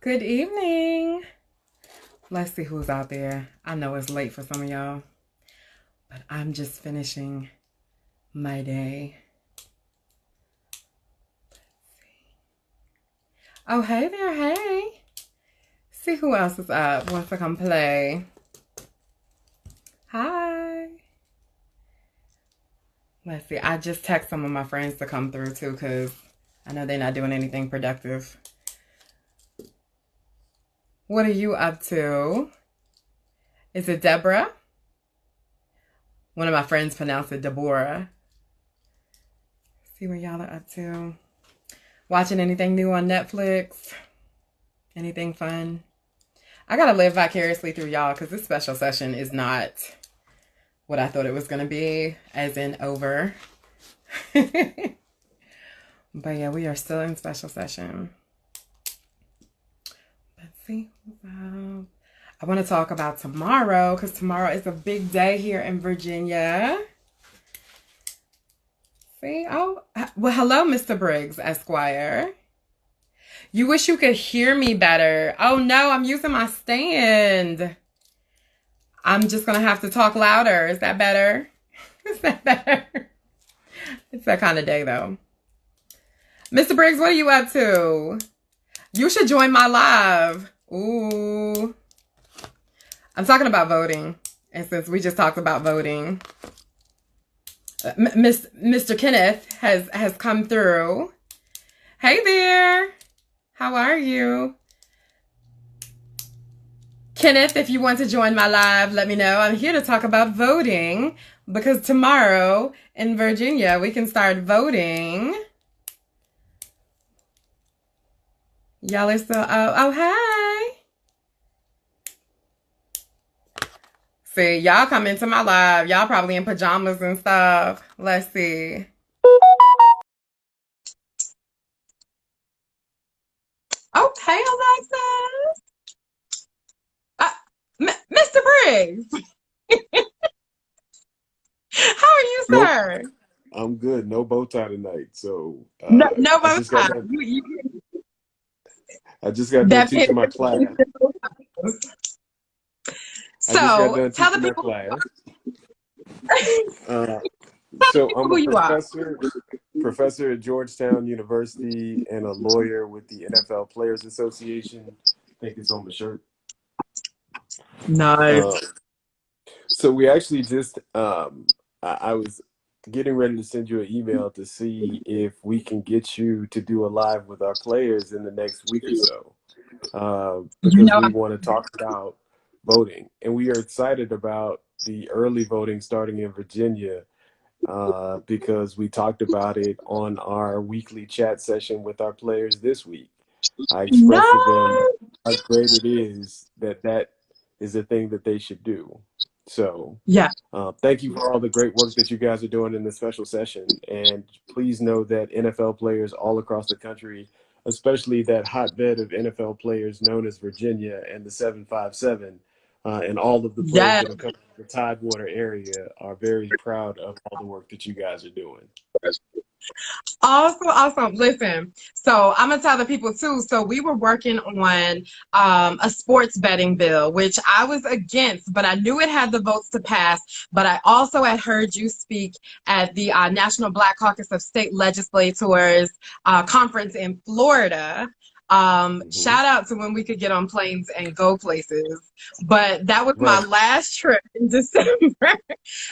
Good evening. Let's see who's out there. I know it's late for some of y'all, but I'm just finishing my day. Oh, hey there, hey. See who else is up, wants to come play. Hi. Let's see. I just text some of my friends to come through too because I know they're not doing anything productive. What are you up to? Is it Deborah? One of my friends pronounced it Deborah. See what y'all are up to. Watching anything new on Netflix? Anything fun? I gotta live vicariously through y'all because this special session is not what I thought it was gonna be, as in over. But yeah, we are still in special session. Let's see. I want to talk about tomorrow because tomorrow is a big day here in Virginia. See? Oh, well, hello, Mr. Briggs, Esquire. You wish you could hear me better. Oh no, I'm using my stand. I'm just going to have to talk louder. Is that better? Is that better? It's that kind of day though. Mr. Briggs, what are you up to? You should join my live. Ooh. I'm talking about voting. And since we just talked about voting, Mr. Kenneth has come through. Hey there. How are you? Kenneth, if you want to join my live, let me know. I'm here to talk about voting because tomorrow in Virginia, we can start voting. Y'all are still, oh, hey. See, y'all come into my live. Y'all probably in pajamas and stuff. Let's see. Oh, hey, Alexis. Mr. Briggs. How are you, Nope, sir? I'm good. No bow tie tonight. So No, no I bow just got tie. done. I just got done That pin. teaching my class. I just got So done tell the teaching my people class. Uh, so I'm a who you are. professor at Georgetown University, and a lawyer with the NFL Players Association. I think it's on the shirt. Nice. Uh, so we actually just I was getting ready to send you an email to see if we can get you to do a live with our players in the next week or so. You Because know, we want to talk about voting. And we are excited about the early voting starting in Virginia because we talked about it on our weekly chat session with our players this week. I expressed to them no. how great it is that is a thing that they should do. So Yeah. thank you for all the great work that you guys are doing in this special session. And please know that NFL players all across the country, especially that hotbed of NFL players known as Virginia and the 757, and all of the players Yes. that have come from the Tidewater area are very proud of all the work that you guys are doing. Awesome, awesome. Listen, so I'm gonna tell the people too. So we were working on a sports betting bill, which I was against, but I knew it had the votes to pass. But I also had heard you speak at the National Black Caucus of State Legislators conference in Florida. Hmm. Shout out to when we could get on planes and go places. But that was my Right. last trip in December.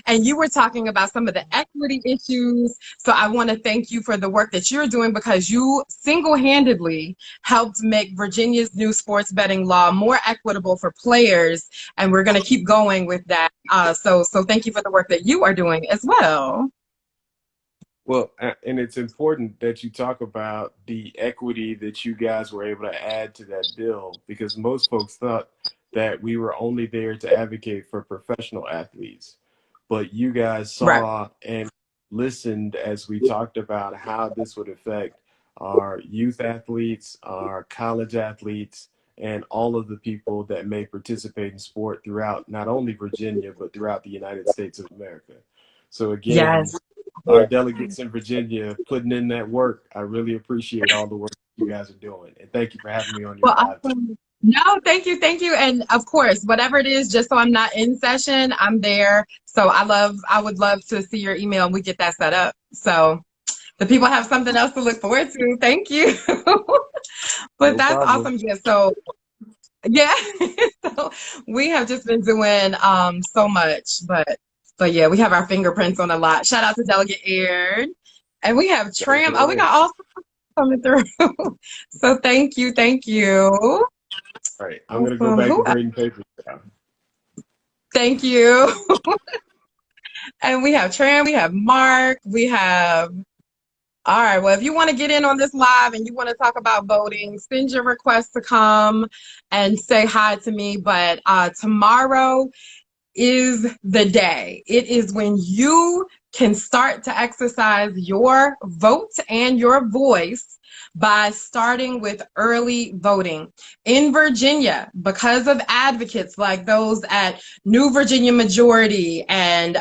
And you were talking about some of the equity issues, so I want to thank you for the work that you're doing because you single-handedly helped make Virginia's new sports betting law more equitable for players, and we're going to keep going with that. So thank you for the work that you are doing as well. Well, and it's important that you talk about the equity that you guys were able to add to that bill because most folks thought that we were only there to advocate for professional athletes. But you guys Right. saw and listened as we talked about how this would affect our youth athletes, our college athletes, and all of the people that may participate in sport throughout not only Virginia, but throughout the United States of America. So again, Yes. our delegates in Virginia putting in that work. I really appreciate all the work you guys are doing. And thank you for having me on your Well, live. awesome. No, thank you, thank you. And of course, whatever it is, just so I'm not in session, I'm there. So I would love to see your email and we get that set up. So the people have something else to look forward to. Thank you. But No that's problem. awesome. Yeah. So yeah. So we have just been doing so much, but yeah, we have our fingerprints on a lot. Shout out to Delegate Aird. And we have Thank Tram. you, Oh, we Lord. got all coming through. So thank you, thank you. All right, I'm gonna go Awesome. back to Who grading papers now. Thank you. And we have Tran, we have Mark, we have, all right, well, if you want to get in on this live and you want to talk about voting, send your request to come and say hi to me. But tomorrow is the day. It is when you can start to exercise your vote and your voice by starting with early voting. In Virginia, because of advocates like those at New Virginia Majority and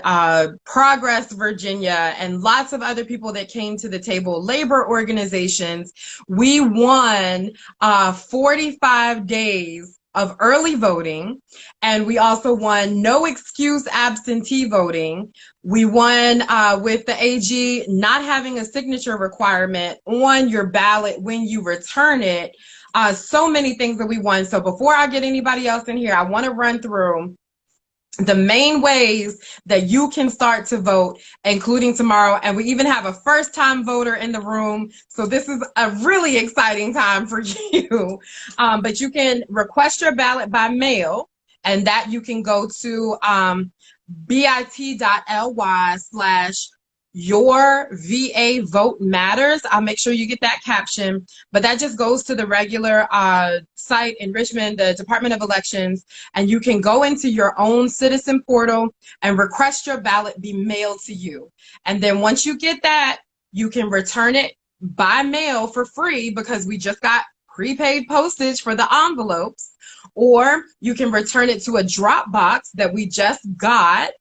Progress Virginia and lots of other people that came to the table, labor organizations, we won 45 days of early voting. And we also won no excuse absentee voting. We won with the AG not having a signature requirement on your ballot when you return it. So many things that we won. So before I get anybody else in here, I want to run through the main ways that you can start to vote, including tomorrow. And we even have a first-time voter in the room. So this is a really exciting time for you. But you can request your ballot by mail, and that you can go to bit.ly/your VA vote matters. I'll make sure you get that caption, but that just goes to the regular site in Richmond, the Department of Elections, and you can go into your own citizen portal and request your ballot be mailed to you. And then once you get that, you can return it by mail for free because we just got prepaid postage for the envelopes, or you can return it to a drop box that we just got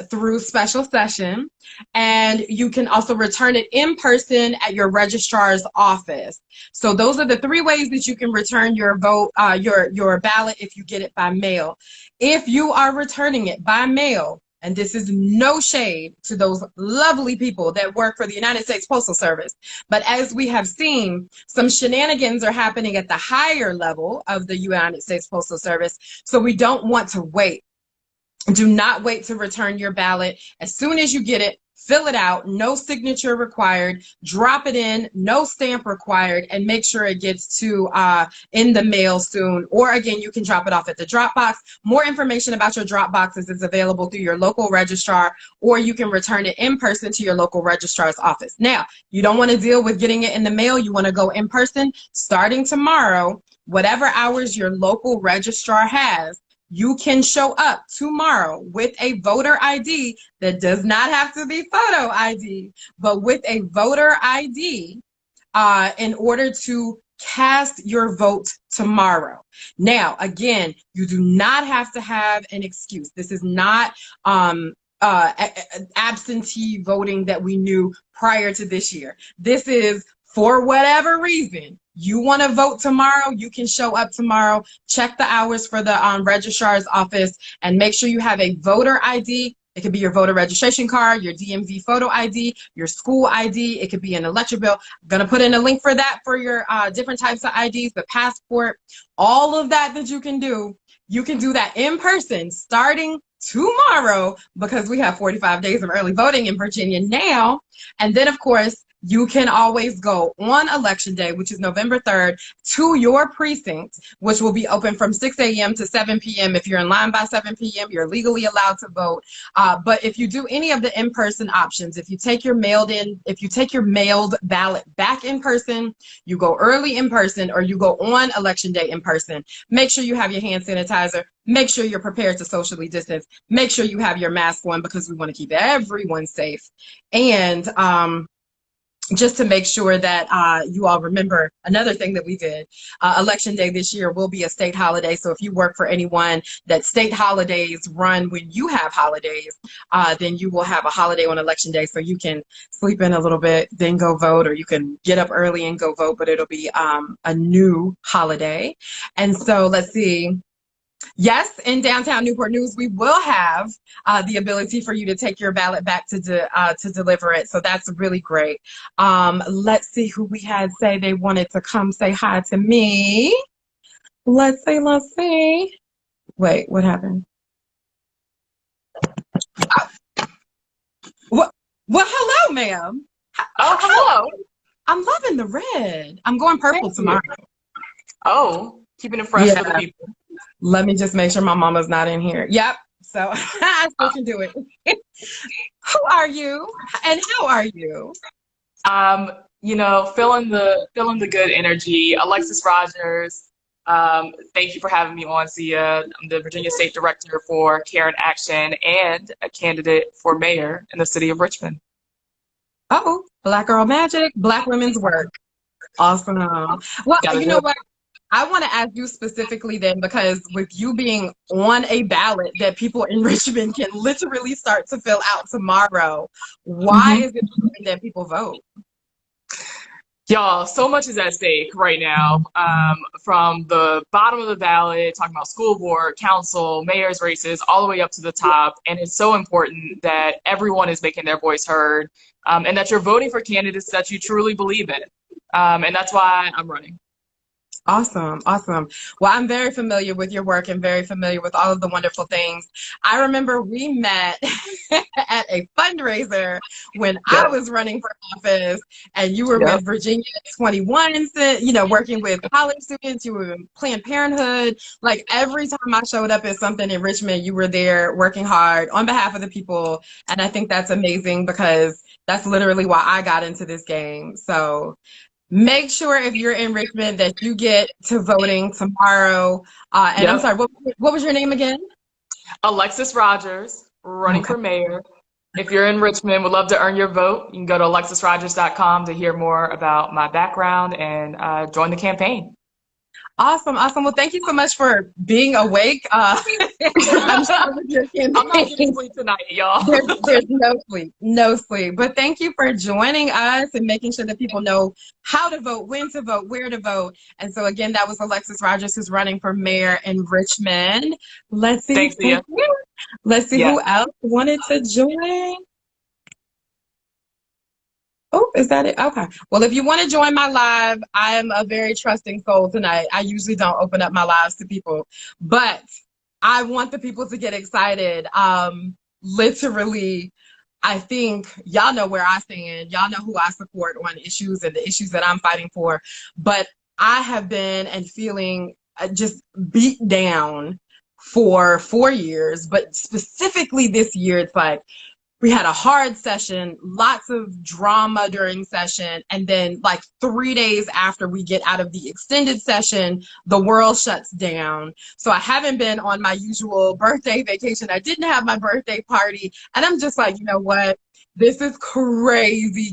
through special session, and you can also return it in person at your registrar's office. So those are the three ways that you can return your vote, your ballot if you get it by mail. If you are returning it by mail, and this is no shade to those lovely people that work for the United States Postal Service, but as we have seen, some shenanigans are happening at the higher level of the United States Postal Service, so we don't want to wait. Do not wait to return your ballot. As soon as you get it, fill it out, no signature required, drop it in, no stamp required, and make sure it gets to in the mail soon. Or again, you can drop it off at the drop box. More information about your drop boxes is available through your local registrar, or you can return it in person to your local registrar's office. Now, you don't want to deal with getting it in the mail. You want to go in person. Starting tomorrow, whatever hours your local registrar has, you can show up tomorrow with a voter ID that does not have to be photo ID, but with a voter ID in order to cast your vote tomorrow. Now, again, you do not have to have an excuse. This is not absentee voting that we knew prior to this year. This is for whatever reason. You want to vote tomorrow, you can show up tomorrow. Check the hours for the registrar's office and make sure you have a voter ID. It could be your voter registration card, your DMV photo ID, your school ID. It could be an electric bill. I'm going to put in a link for that for your different types of IDs, the passport, all of that you can do. You can do that in person starting tomorrow because we have 45 days of early voting in Virginia now. And then, of course, you can always go on Election Day, which is November 3rd, to your precinct, which will be open from 6 a.m. to 7 p.m. If you're in line by 7 p.m., you're legally allowed to vote. But if you do any of the in-person options, if you take your mailed ballot back in person, you go early in person, or you go on Election Day in person, make sure you have your hand sanitizer. Make sure you're prepared to socially distance. Make sure you have your mask on because we want to keep everyone safe. And just to make sure that you all remember another thing that we did. Election day this year will be a state holiday. So if you work for anyone that state holidays run when you have holidays, then you will have a holiday on election day. So you can sleep in a little bit, then go vote, or you can get up early and go vote, but it'll be a new holiday. And so let's see. Yes, in downtown Newport News, we will have the ability for you to take your ballot back to deliver it. So that's really great. Let's see who we had say they wanted to come say hi to me. Let's see. Wait, what happened? What? Well, hello, ma'am. Oh, hello. I'm loving the red. I'm going purple tomorrow. Oh, keeping it fresh for the people. Let me just make sure my mama's not in here. Yep. So I still can do it. Who are you and how are you? Feeling the good energy. Alexis Rogers. Thank you for having me on, Sia. I'm the Virginia State Director for Care and Action and a candidate for mayor in the city of Richmond. Oh, Black Girl Magic, Black women's work. Awesome. Well, you know what? I want to ask you specifically then, because with you being on a ballot that people in Richmond can literally start to fill out tomorrow, why is it important that people vote? Y'all, so much is at stake right now. From the bottom of the ballot, talking about school board, council, mayor's races, all the way up to the top. And it's so important that everyone is making their voice heard, and that you're voting for candidates that you truly believe in. And that's why I'm running. Awesome. Well, I'm very familiar with your work and very familiar with all of the wonderful things. I remember we met at a fundraiser when I was running for office, and you were with Virginia 21, working with college students. You were in Planned Parenthood. Like every time I showed up at something in Richmond, you were there working hard on behalf of the people. And I think that's amazing, because that's literally why I got into this game. So make sure if you're in Richmond that you get to voting tomorrow. And I'm sorry, what was your name again? Alexis Rogers, running for mayor. If you're in Richmond, would love to earn your vote. You can go to alexisrogers.com to hear more about my background and join the campaign. Awesome. Well, thank you so much for being awake. I'm not getting sleep tonight, y'all. There's no sleep. But thank you for joining us and making sure that people know how to vote, when to vote, where to vote. And so again, that was Alexis Rogers, who's running for mayor in Richmond. Let's see. Thanks, Sia. Let's see who else wanted to join. Oh, is that it? Okay. Well, if you want to join my live, I am a very trusting soul tonight. I usually don't open up my lives to people, but I want the people to get excited. Literally, I think y'all know where I stand. Y'all know who I support on issues and the issues that I'm fighting for. But I have been and feeling just beat down for 4 years, but specifically this year, it's like, we had a hard session, lots of drama during session, and then like 3 days after we get out of the extended session, the world shuts down. So I haven't been on my usual birthday vacation. I didn't have my birthday party, and I'm just like, you know what? This is crazy,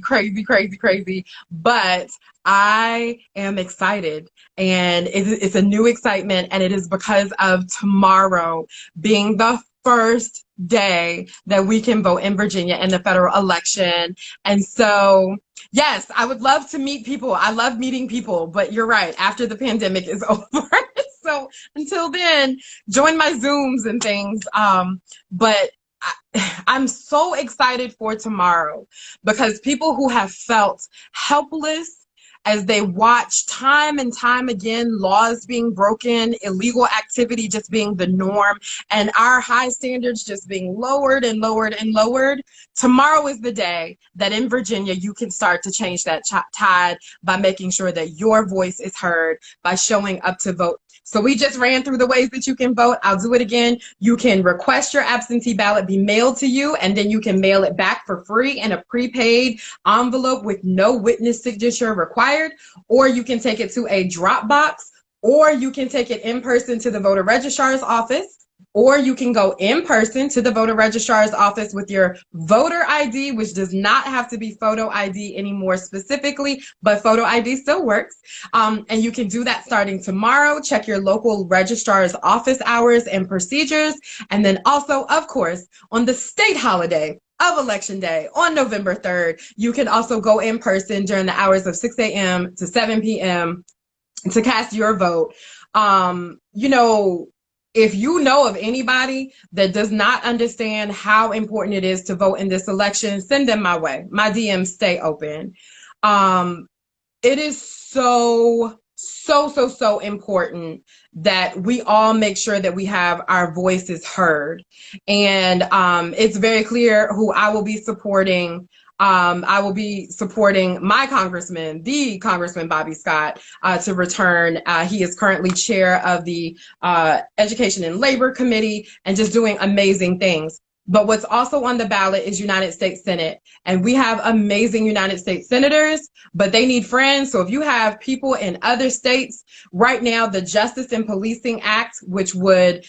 but I am excited, and it's a new excitement, and it is because of tomorrow being the first day that we can vote in Virginia in the federal election. And so, yes, I would love to meet people. I love meeting people, but you're right, after the pandemic is over. So until then, join my Zooms and things. But I'm so excited for tomorrow, because people who have felt helpless as they watch time and time again laws being broken, illegal activity just being the norm, and our high standards just being lowered and lowered and lowered. Tomorrow is the day that in Virginia you can start to change that tide by making sure that your voice is heard, by showing up to vote. So we just ran through the ways that you can vote. I'll do it again. You can request your absentee ballot be mailed to you, and then you can mail it back for free in a prepaid envelope with no witness signature required, or you can take it to a drop box, or you can take it in person to the voter registrar's office. or you can go in person to the voter registrar's office with your voter ID, which does not have to be photo ID anymore specifically, but photo ID still works. And you can do that starting tomorrow. Check your local registrar's office hours and procedures. And then also, of course, on the state holiday of Election Day on November 3rd, you can also go in person during the hours of 6 a.m. to 7 p.m. to cast your vote. You know, if you know of anybody that does not understand how important it is to vote in this election, send them my way. My DMs stay open. It is so important that we all make sure that we have our voices heard. And it's very clear who I will be supporting. I will be supporting my congressman, the Congressman Bobby Scott, to return. He is currently chair of the Education and Labor Committee and just doing amazing things. But what's also on the ballot is United States Senate. And we have amazing United States senators, but they need friends. So if you have people in other states, right now, the Justice and Policing Act, which would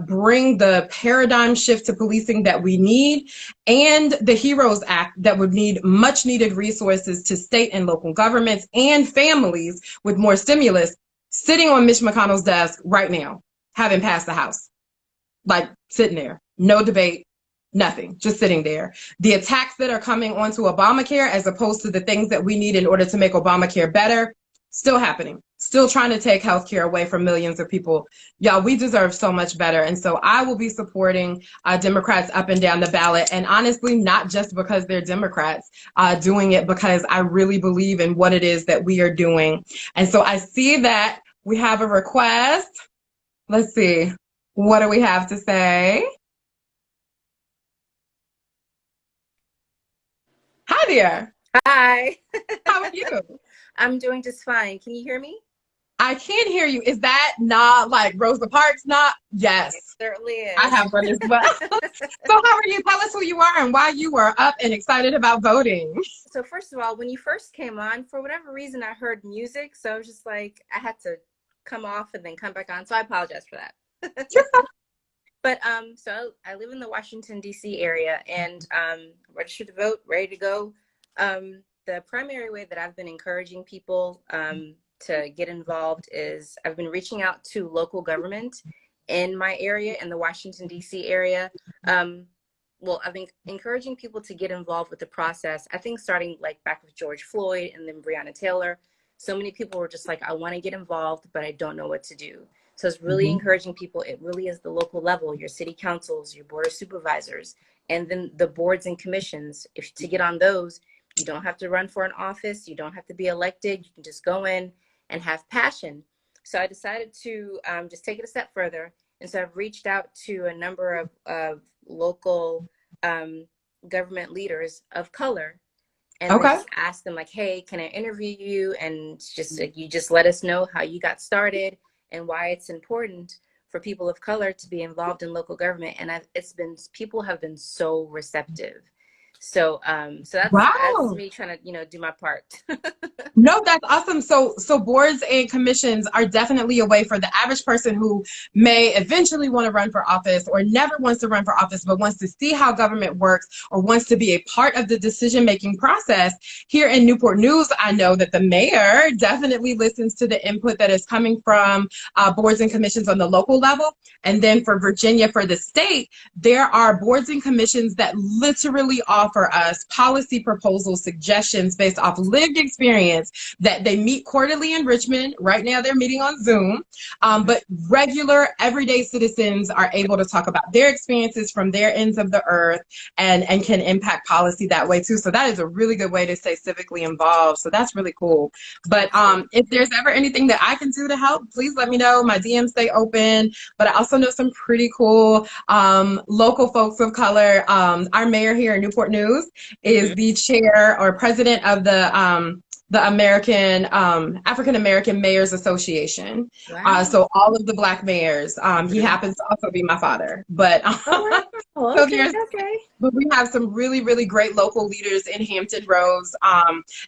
bring the paradigm shift to policing that we need, and the HEROES Act that would need much needed resources to state and local governments and families with more stimulus, sitting on Mitch McConnell's desk right now, having passed the House, like sitting there, no debate. Nothing, just sitting there. The attacks that are coming onto Obamacare as opposed to the things that we need in order to make Obamacare better, still happening. Still trying to take healthcare away from millions of people. Y'all, we deserve so much better. And so I will be supporting Democrats up and down the ballot. And honestly, not just because they're Democrats, doing it because I really believe in what it is that we are doing. And so I see that we have a request. Let's see. What do we have to say? Hi there. Hi. How are you? I'm doing just fine. Can you hear me? I can hear you. Is that not like Rosa Parks? Not? Yes. It certainly is. I have one as well. So how are you? Tell us who you are and why you are up and excited about voting. So first of all, when you first came on, for whatever reason, I heard music. So I was just like, I had to come off and then come back on. So I apologize for that. But so I live in the Washington, D.C. area and registered to vote, ready to go. The primary way that I've been encouraging people to get involved is I've been reaching out to local government in my area, in the Washington, D.C. area. Well, I've been encouraging people to get involved with the process. I think starting like back with George Floyd and then Breonna Taylor, so many people were just like, I want to get involved, but I don't know what to do. So it's really encouraging people. It really is the local level, your city councils, your board of supervisors, and then the boards and commissions. If to get on those, you don't have to run for an office. You don't have to be elected. You can just go in and have passion. So I decided to just take it a step further. And so I've reached out to a number of local government leaders of color. And I just asked them like, hey, can I interview you? And just you just let us know how you got started and why it's important for people of color to be involved in local government. And people have been so receptive. So that's me trying to, do my part. No, that's awesome. So boards and commissions are definitely a way for the average person who may eventually want to run for office or never wants to run for office, but wants to see how government works or wants to be a part of the decision-making process. Here in Newport News, I know that the mayor definitely listens to the input that is coming from boards and commissions on the local level. And then for Virginia, for the state, there are boards and commissions that literally offer us policy proposals, suggestions based off lived experience that they meet quarterly in Richmond. Right now they're meeting on Zoom, but regular everyday citizens are able to talk about their experiences from their ends of the earth and can impact policy that way too. So that is a really good way to stay civically involved. So that's really cool. But if there's ever anything that I can do to help, please let me know. My DMs stay open, but I also know some pretty cool local folks of color. Our mayor here in Newport News is the chair or president of the the American African American Mayors Association. Wow. So all of the Black mayors. He happens to also be my father, but Oh, wow. so Okay, there's. okay. But we have some really, really great local leaders in Hampton Roads,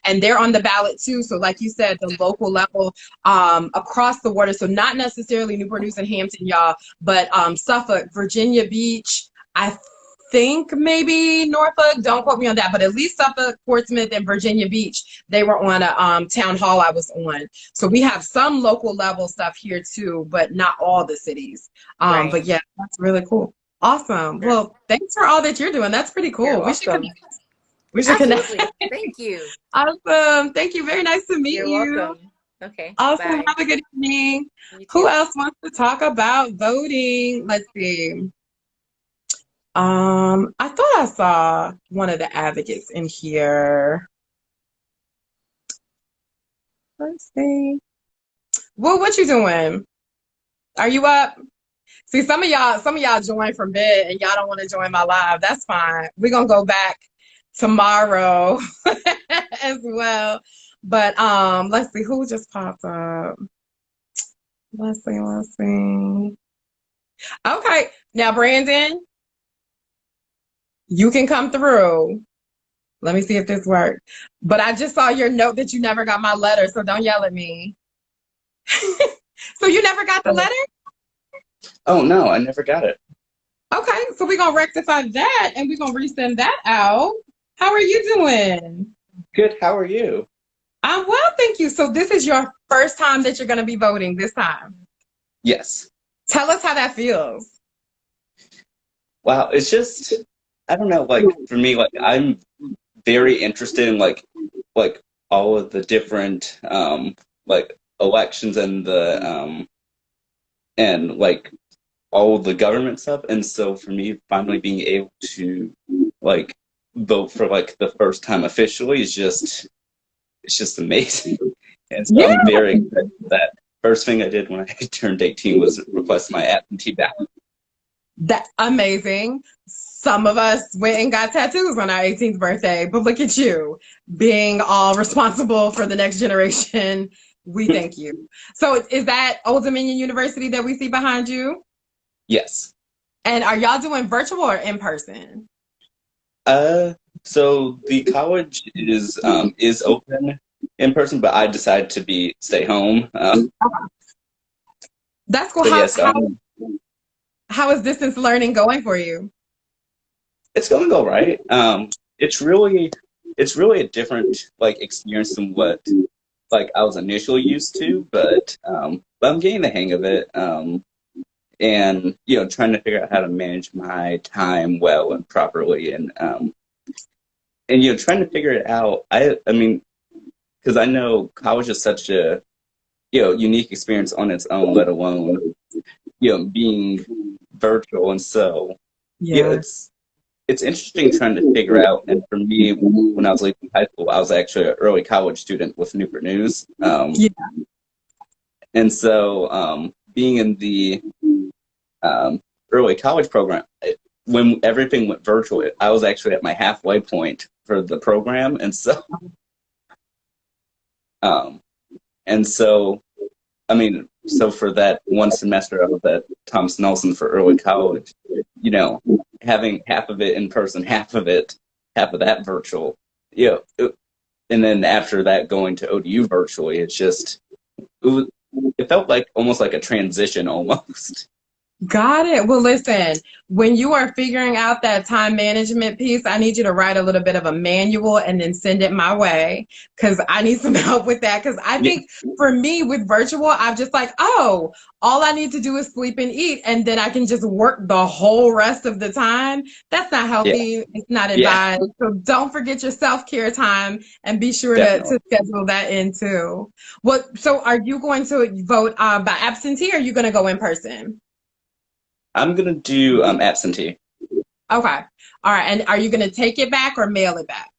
and they're on the ballot too. So, like you said, the local level across the water. So, not necessarily Newport News and Hampton, y'all, but Suffolk, Virginia Beach. I think maybe Norfolk. Don't quote me on that, but at least Suffolk, Portsmouth, and Virginia Beach. They were on a town hall I was on. So we have some local level stuff here too, but not all the cities. Right. But yeah, that's really cool. Awesome. Well, thanks for all that you're doing. That's pretty cool. You're We should welcome. connect. We should connect. Absolutely. Thank you. Awesome. Thank you. Very nice to meet You're you. welcome. Okay. Awesome. Bye. Have a good evening. You Who too. else wants to talk about voting? Let's see. I thought I saw one of the advocates in here. Let's see. Well, what you doing? Are you up? See, some of y'all joined from bed and y'all don't want to join my live. That's fine. We're gonna go back tomorrow as well. But let's see who just popped up. Let's see. Okay. Now, Brandon, you can come through. Let me see if this works. But I just saw your note that you never got my letter, so don't yell at me. So you never got the letter? Oh, no, I never got it. Okay, so we're going to rectify that and we're going to resend that out. How are you doing? Good, how are you? I'm well, thank you. So this is your first time that you're going to be voting this time. Yes. Tell us how that feels. Wow, it's just, I don't know, like, for me, like, I'm very interested in, like all of the different, like, elections and like, all of the government stuff. And so for me, finally being able to, like, vote for, like, the first time officially is just, it's just amazing. And so Yeah. I'm very excited for that. First thing I did when I turned 18 was request my absentee ballot. That's amazing. Some of us went and got tattoos on our 18th birthday, but look at you being all responsible for the next generation. We thank you. So is that Old Dominion University that we see behind you? Yes. And are y'all doing virtual or in person? So the college is open in person, but I decided to stay home. That's cool. But yes, How is distance learning going for you? it's going to go right. It's really a different like experience than what like I was initially used to, but I'm getting the hang of it. And trying to figure out how to manage my time well and properly, and trying to figure it out. I mean, because I know college is such a unique experience on its own, let alone being virtual, and so it's interesting trying to figure out. And for me, when I was leaving high school, I was actually an early college student with Newport News, and so being in the early college program, when everything went virtual, I was actually at my halfway point for the program, and so I mean, so for that one semester I was at Thomas Nelson for early college, having half of it in person, half of that virtual, and then after that going to ODU virtually, it felt like almost like a transition almost. Got it. Well, listen, when you are figuring out that time management piece, I need you to write a little bit of a manual and then send it my way, because I need some help with that. Because I think for me with virtual, I'm just like, oh, all I need to do is sleep and eat, and then I can just work the whole rest of the time. That's not healthy. It's not advised. So don't forget your self-care time and be sure to schedule that in too. So are you going to vote by absentee, or are you going to go in person? I'm going to do absentee. Okay. All right. And are you going to take it back or mail it back?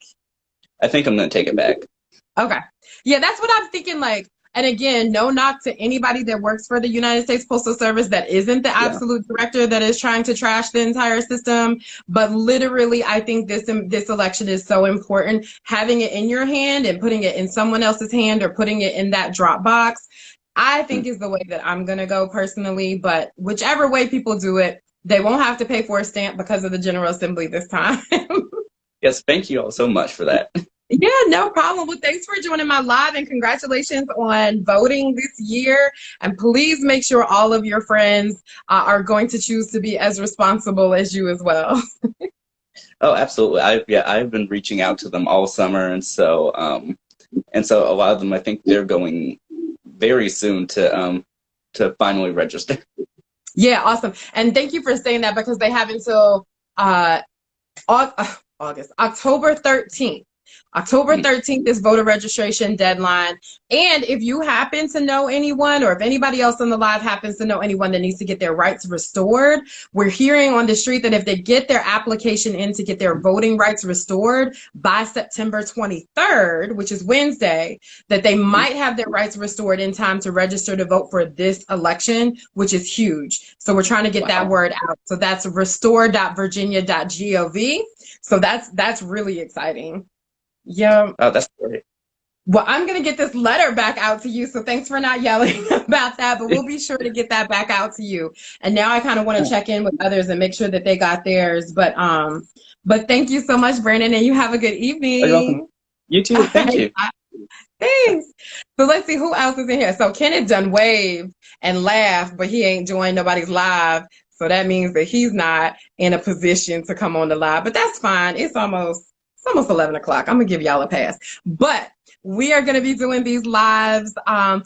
I think I'm going to take it back. Okay. Yeah, that's what I'm thinking. Like, And again, no knock to anybody that works for the United States Postal Service that isn't the Yeah. absolute director that is trying to trash the entire system. But literally, I think this election is so important. Having it in your hand and putting it in someone else's hand or putting it in that drop box, I think is the way that I'm going to go personally. But whichever way people do it, they won't have to pay for a stamp because of the General Assembly this time. Yes, thank you all so much for that. Yeah, no problem. Well, thanks for joining my live and congratulations on voting this year. And please make sure all of your friends are going to choose to be as responsible as you as well. Oh, absolutely. I've been reaching out to them all summer, and so a lot of them, I think they're going very soon to finally register. Yeah, awesome. And thank you for saying that because they have until October 13th. October 13th is voter registration deadline. And if you happen to know anyone, or if anybody else on the live happens to know anyone that needs to get their rights restored, we're hearing on the street that if they get their application in to get their voting rights restored by September 23rd, which is Wednesday, that they might have their rights restored in time to register to vote for this election, which is huge. So we're trying to get that word out. So that's restore.virginia.gov. So that's really exciting. Yeah. Oh, that's great. Well, I'm going to get this letter back out to you. So thanks for not yelling about that, but we'll be sure to get that back out to you. And now I kind of want to check in with others and make sure that they got theirs. But thank you so much, Brandon, and you have a good evening. You're welcome. You too. Thank you. Thanks. So let's see who else is in here. So Kenneth done waved and laughed, but he ain't joined nobody's live. So that means that he's not in a position to come on the live, but that's fine. It's almost 11 o'clock. I'm gonna give y'all a pass. But we are gonna be doing these lives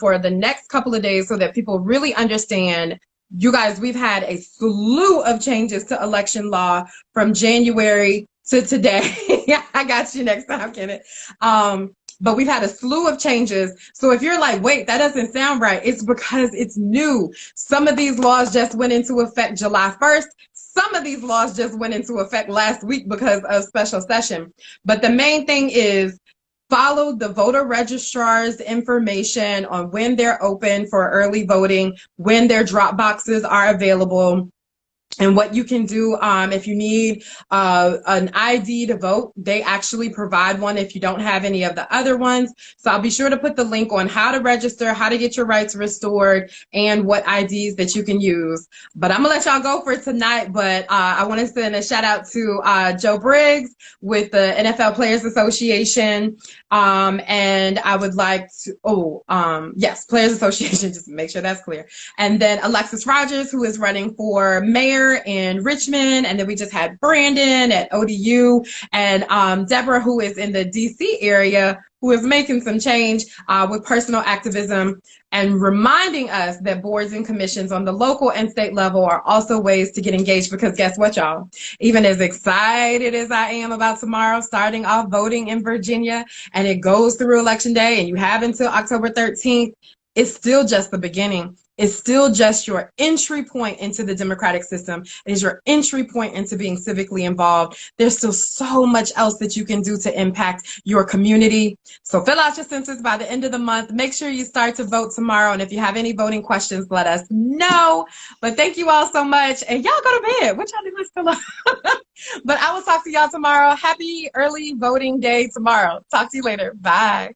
for the next couple of days so that people really understand. You guys, we've had a slew of changes to election law from January to today. I got you next time, Kenneth. But we've had a slew of changes. So if you're like, wait, that doesn't sound right, it's because it's new. Some of these laws just went into effect July 1st. Some of these laws just went into effect last week because of special session. But the main thing is follow the voter registrar's information on when they're open for early voting, when their drop boxes are available, and what you can do if you need an ID to vote. They actually provide one if you don't have any of the other ones. So I'll be sure to put the link on how to register, how to get your rights restored, and what IDs that you can use. But I'm gonna let y'all go for tonight. But I want to send a shout out to Joe Briggs with the NFL Players Association. And I would like to, yes, Players Association, just to make sure that's clear. And then Alexis Rogers, who is running for mayor in Richmond. And then we just had Brandon at ODU, and Deborah, who is in the DC area, who is making some change with personal activism and reminding us that boards and commissions on the local and state level are also ways to get engaged. Because guess what, y'all? Even as excited as I am about tomorrow starting off voting in Virginia, and it goes through Election Day, and you have until October 13th, it's still just the beginning. It's still just your entry point into the democratic system. It is your entry point into being civically involved. There's still so much else that you can do to impact your community. So fill out your census by the end of the month. Make sure you start to vote tomorrow. And if you have any voting questions, let us know. But thank you all so much. And y'all go to bed. What y'all doing still up? But I will talk to y'all tomorrow. Happy early voting day tomorrow. Talk to you later. Bye.